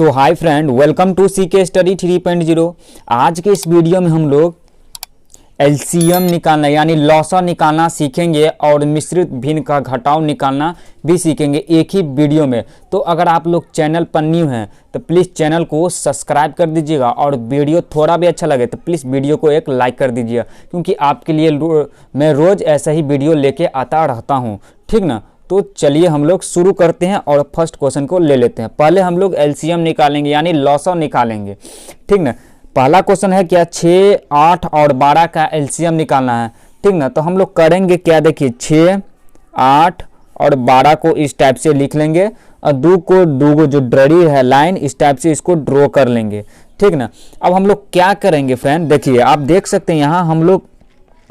So hi friend, welcome to CK study 3.0। आज के इस वीडियो में हम लोग एलसीएम निकालना यानी लॉसा निकालना सीखेंगे और मिश्रित भिन्न का घटाव निकालना भी सीखेंगे एक ही वीडियो में। तो अगर आप लोग चैनल पर न्यू हैं तो प्लीज़ चैनल को सब्सक्राइब कर दीजिएगा और वीडियो थोड़ा भी अच्छा लगे तो प्लीज़ वीडियो को एक लाइक कर दीजिएगा, क्योंकि आपके लिए मैं रोज़ ऐसा ही वीडियो लेके आता रहता हूँ, ठीक ना। तो चलिए हम लोग शुरू करते हैं और फर्स्ट क्वेश्चन को ले लेते हैं। पहले हम लोग एलसीएम निकालेंगे यानी लॉसा निकालेंगे, ठीक ना। पहला क्वेश्चन है क्या 6, 8 और 12 का एलसीएम निकालना है, ठीक ना। तो हम लोग करेंगे क्या, देखिए 6, 8 और 12 को इस टाइप से लिख लेंगे और दो को जो ड्रड़ी है लाइन इस टाइप से इसको ड्रॉ कर लेंगे, ठीक ना। अब हम लोग क्या करेंगे फ्रेंड, देखिए आप देख सकते हैं यहाँ हम लोग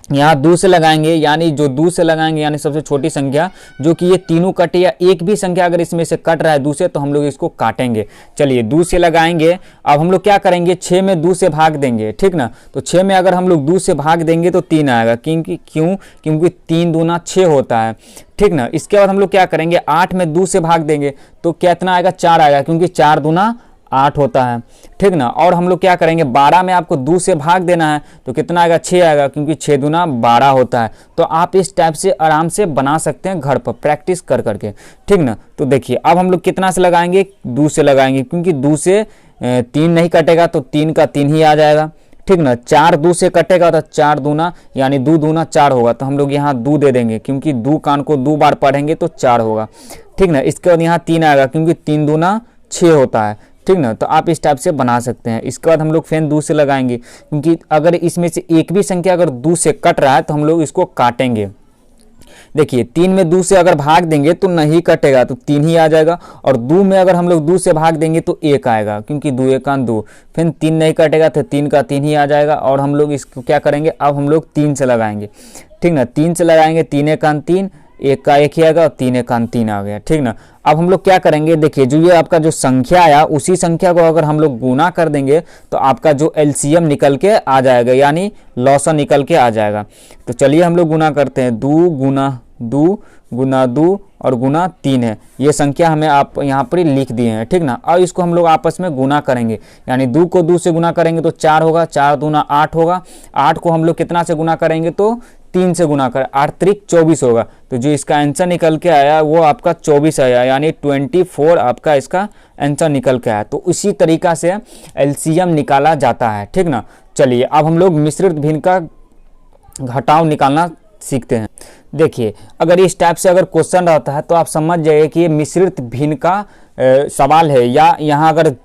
यहाँ 2 से लगाएंगे, यानी जो 2 से लगाएंगे यानी सबसे छोटी संख्या जो कि ये तीनों कटे या एक भी संख्या अगर इसमें से कट रहा है 2 से तो हम लोग इसको काटेंगे। चलिए 2 से लगाएंगे। अब हम लोग क्या करेंगे, 6 में 2 से भाग देंगे, ठीक ना। तो 6 में अगर हम लोग 2 से भाग देंगे तो 3 आएगा, क्योंकि 3 दूना 6 होता है, ठीक ना। इसके बाद हम लोग क्या करेंगे, 8 में 2 से भाग देंगे तो कितना आएगा, 4 आएगा, क्योंकि 4 दूना 8 होता है, ठीक ना। और हम लोग क्या करेंगे, 12 में आपको 2 से भाग देना है तो कितना आएगा, 6 आएगा, क्योंकि 6 दूना 12 होता है। तो आप इस टाइप से आराम से बना सकते हैं घर पर प्रैक्टिस कर करके, ठीक ना। तो देखिए अब हम लोग कितना से लगाएंगे, 2 से लगाएंगे, क्योंकि 2 से 3 नहीं कटेगा तो 3 का 3 ही आ जाएगा, ठीक ना। 4 2 से कटेगा तो 4 दूना यानी 2 दूना 4 होगा, तो हम लोग यहाँ 2 दे देंगे, क्योंकि 2 कान को 2 बार पढ़ेंगे तो 4 होगा, ठीक ना। इसके बाद यहाँ 3 आएगा, क्योंकि 3 दूना 6 होता है, ठीक ना। तो आप इस टाइप से बना सकते हैं। इसके बाद हम लोग फिर 2 से लगाएंगे, क्योंकि अगर इसमें से एक भी संख्या अगर 2 से कट रहा है तो हम लोग इसको काटेंगे। देखिए 3 में 2 से अगर भाग देंगे तो नहीं कटेगा, तो 3 ही आ जाएगा। और 2 में अगर हम लोग 2 से भाग देंगे तो 1 आएगा, क्योंकि 2 1 2, फिर 3 नहीं कटेगा तो 3 का 3 ही आ जाएगा। और हम लोग इसको क्या करेंगे, अब हम लोग 3 से लगाएंगे, ठीक ना। 3 से लगाएंगे, 3 1 3, 1 का 1 ही आएगा और 3 1 3 आ गया, ठीक ना। अब हम लोग क्या करेंगे, देखिए जो ये आपका जो संख्या आया उसी संख्या को अगर हम लोग गुना कर देंगे तो आपका जो एलसीएम निकल के आ जाएगा, यानी लॉसा निकल के आ जाएगा। तो चलिए हम लोग गुना करते हैं। 2 गुना 2 गुना 2 और गुना 3 है, ये संख्या हमें आप यहाँ पर लिख दिए हैं, ठीक ना। और इसको हम लोग आपस में गुना करेंगे, यानी 2 को 2 से गुना करेंगे तो 4 होगा, 4 दूना 8 होगा। 8 को हम लोग कितना से गुना करेंगे तो 3 से गुना कर, 8 त्रिक 24 होगा। तो जो इसका आंसर निकल के आया वो आपका 24 आया, यानी 24 आपका इसका आंसर निकल के आया। तो इसी तरीका से एलसीएम निकाला जाता है, ठीक ना। चलिए अब हम लोग मिश्रित भिन्न का घटाव निकालना सीखते हैं। देखिए अगर इस टाइप से अगर क्वेश्चन रहता है तो आप समझ जाइए कि ये मिश्रित भिन्न का सवाल है, या यहाँ अगर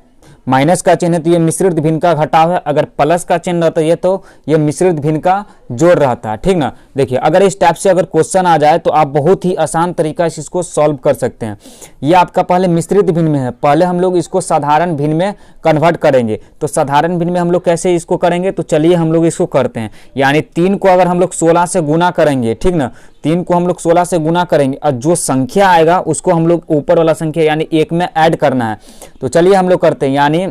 माइनस का चिन्ह है तो ये मिश्रित भिन्न का घटाव है, अगर प्लस का चिन्ह रहता है तो ये मिश्रित भिन्न का जोड़ रहता है, ठीक ना। देखिए अगर इस टाइप से अगर क्वेश्चन आ जाए तो आप बहुत ही आसान तरीका से इसको सॉल्व कर सकते हैं। ये आपका पहले मिश्रित भिन्न में है, पहले हम लोग इसको साधारण भिन्न में कन्वर्ट करेंगे। तो साधारण भिन्न में हम लोग कैसे इसको करेंगे, तो चलिए हम लोग इसको करते हैं। यानी 3 को अगर हम लोग 16 से गुना करेंगे, ठीक ना, 3 को हम लोग 16 से गुना करेंगे और जो संख्या आएगा उसको हम लोग ऊपर वाला संख्या यानी 1 में ऐड करना है। तो चलिए हम लोग करते हैं, यानी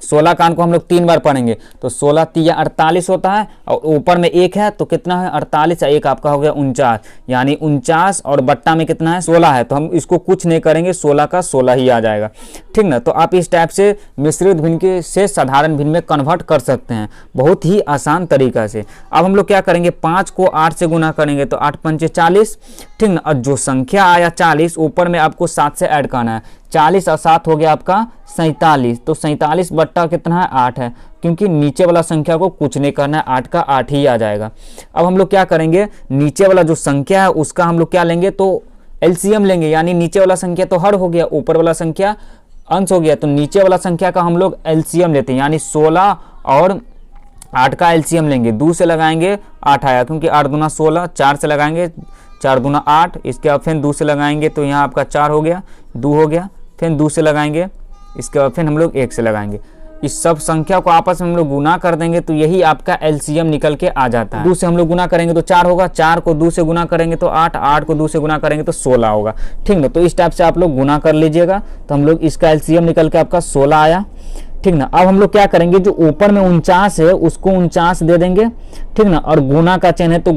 16 कान को हम लोग 3 बार पढ़ेंगे तो 16 3 48 होता है, और ऊपर में 1 है तो कितना है 48, 1 आपका हो गया 49, यानी 49 और बट्टा में कितना है 16 है, तो हम इसको कुछ नहीं करेंगे, 16 का 16 ही आ जाएगा, ठीक ना। तो आप इस टाइप से मिश्रित भिन्न के से साधारण भिन्न में कन्वर्ट कर सकते हैं बहुत ही आसान तरीका से। अब हम लोग क्या करेंगे, 5 को 8 से गुना करेंगे तो 8 पंचे 40, ठीक ना। और जो संख्या आया 40 ऊपर में आपको 7 से ऐड करना है, 40 और 7 हो गया आपका 47, तो 47 बट्टा कितना है 8 है, क्योंकि नीचे वाला संख्या को कुछ नहीं करना है, 8 का 8 ही आ जाएगा। अब हम लोग क्या करेंगे, नीचे वाला जो संख्या है उसका हम लोग क्या लेंगे, तो एलसीएम लेंगे, यानी नीचे वाला संख्या तो हर हो गया, ऊपर वाला संख्या अंश हो गया, तो नीचे वाला संख्या का हम लोग एलसीएम लेते हैं, यानी 16 और 8 का एलसीएम लेंगे। 2 से लगाएंगे 8 आया, क्योंकि 8 दूना 16, 4 से लगाएंगे 4 दूना 8, इसके बाद फिर 2 से लगाएंगे तो यहाँ आपका 4 हो गया, 2 हो गया, फिर 2 से लगाएंगे, इसके बाद फिर हम लोग 1 से लगाएंगे। इस सब संख्या को आपस में हम लोग गुना कर देंगे तो यही आपका एलसीएम निकल के आ जाता है। 2 से हम लोग गुना करेंगे तो 4 होगा, 4 को 2 से गुना करेंगे तो 8, 8 को 2 से गुना करेंगे तो 16 होगा, ठीक ना। तो इस टाइप से आप लोग गुना कर लीजिएगा, तो हम लोग इसका एलसीएम निकल के आपका 16 आया, ठीक ना। अब हम लोग क्या करेंगे, जो ऊपर में 49 है उसको 49 दे देंगे, ठीक ना, और गुना का चिन्ह है तो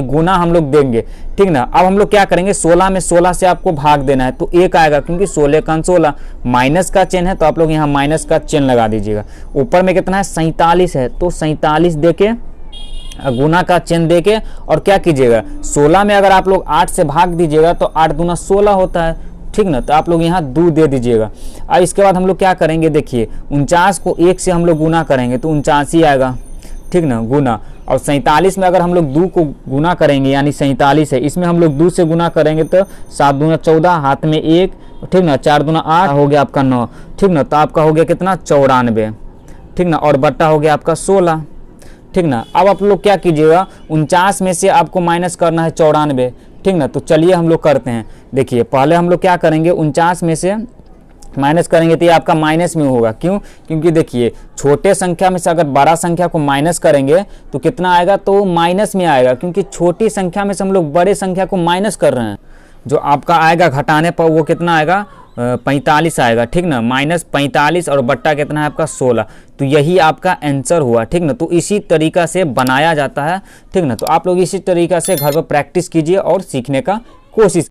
गुना हम लोग देंगे, ठीक ना। अब हम लोग क्या करेंगे, 16 में 16 से आपको भाग देना है तो 1 आएगा, क्योंकि 16 का 16, माइनस का चिन्ह है तो आप लोग यहाँ माइनस का चिन्ह लगा दीजिएगा। ऊपर में कितना है, 47 है, तो 47 देके गुना का चिन्ह देके और क्या कीजिएगा, 16 में अगर आप लोग 8 से भाग दीजिएगा तो 8 दूना 16 होता है, ठीक ना, तो आप लोग यहाँ 2 दे दीजिएगा। अब इसके बाद हम लोग क्या करेंगे, देखिए 49 को 1 से हम लोग गुना करेंगे तो 49 ही आएगा, ठीक ना, गुना। और 47 में अगर हम लोग 2 को गुना करेंगे, यानी 47 है, इसमें हम लोग 2 से गुना करेंगे तो 7 दूना 14, हाथ में 1, ठीक ना, 4 दूना 8 हो गया आपका 9, ठीक ना, तो आपका हो गया कितना 94, ठीक ना, और बट्टा हो गया आपका 16, ठीक ना। अब आप लोग क्या कीजिएगा, 49 में से आपको माइनस करना है 94, ठीक ना, तो चलिए हम लोग करते हैं। देखिए पहले हम लोग क्या करेंगे, 49 में से माइनस करेंगे तो ये आपका माइनस में होगा, क्यों, क्योंकि देखिए छोटे संख्या में से अगर बड़ा संख्या को माइनस करेंगे तो कितना आएगा, तो माइनस में आएगा, क्योंकि छोटी संख्या में से हम लोग बड़े संख्या को माइनस कर रहे हैं। जो आपका आएगा घटाने पर वो कितना आएगा, 45 आएगा, ठीक ना, -45 और बट्टा कितना है आपका 16, तो यही आपका आंसर हुआ, ठीक ना। तो इसी तरीका से बनाया जाता है, ठीक ना। तो आप लोग इसी तरीका से घर पर प्रैक्टिस कीजिए और सीखने का कोशिश